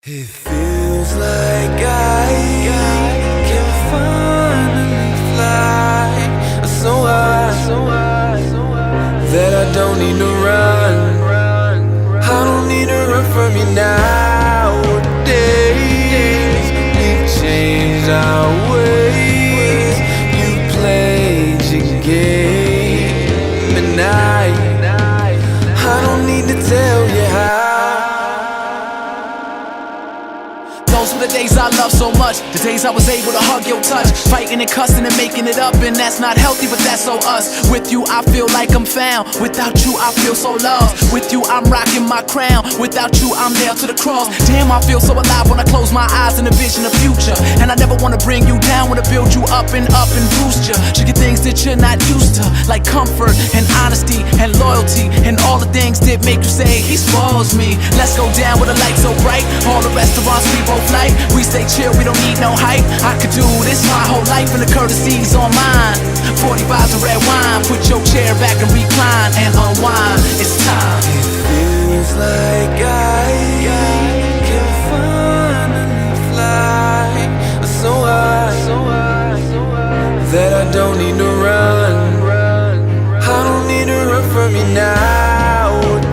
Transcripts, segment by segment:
It feels like I can finally fly so high that I don't need to run. I don't need to run from you nowadays. We've changed our ways. You played your game, and I don't need to tell you how. Those were the days I loved so much, the days I was able to hug your touch, fighting and cussing and making it up, and that's not healthy, but that's so us. With you I feel like I'm found, without you I feel so lost. With you I'm rocking my crown, without you I'm nailed to the cross. Damn, I feel so alive when I close my eyes and envision the future. And I never wanna bring you down, wanna build you up and boost you. Show you things that you're not used to, like comfort and honesty and loyalty, and all the things that make you say he spoils me. Let's go down with a light so bright, all the restaurants we both like. We stay chill, we don't need no hype. I could do this my whole life, and the courtesy's on mine. 45s of red wine, put your chair back and recline and unwind. It's time. It feels like I can finally fly so high that I don't need to run. I don't need to run from you nowadays.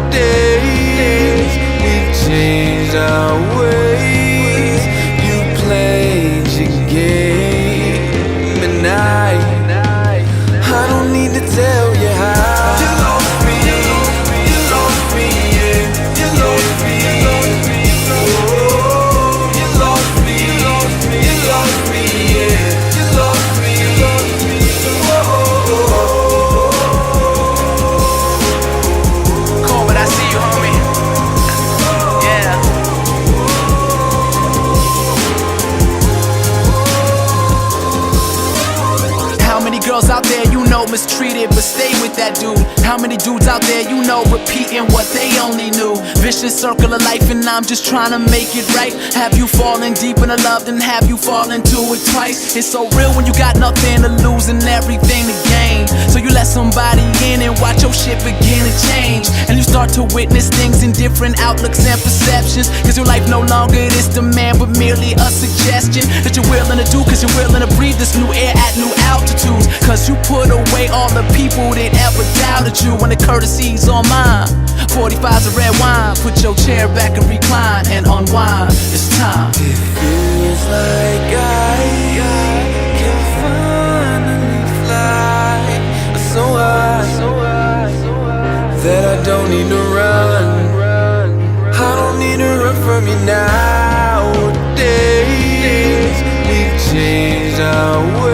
We've changed our ways. You played your game, and I don't need to tell you how. You lost me, you lost me, yeah. You lost me, oh, you lost me, you lost me, yeah. You lost me, oh. Cool, but I see you, homie. Yeah. How many girls out there you know mistreated but stay with that dude? How many dudes out there you know repeating what they only knew? Vicious circle of life, and I'm just trying to make it right. Have you fallen deep into love, then have you fallen into it twice? It's so real when you got nothing to lose and everything to gain. So you let somebody in and watch your shit begin to change, and you start to witness things in different outlooks and perceptions. Cause your life no longer this demand, but merely a suggestion that you're willing to do, cause you're willing to breathe this new air at new altitudes. Cause you put away all the people that ever doubted you, when the courtesy's on mine. 45s of red wine, put your chair back and recline and unwind. It's time. It feels like I can finally fly so high that I don't need to run. I don't need to run from you nowadays. We've changed our ways.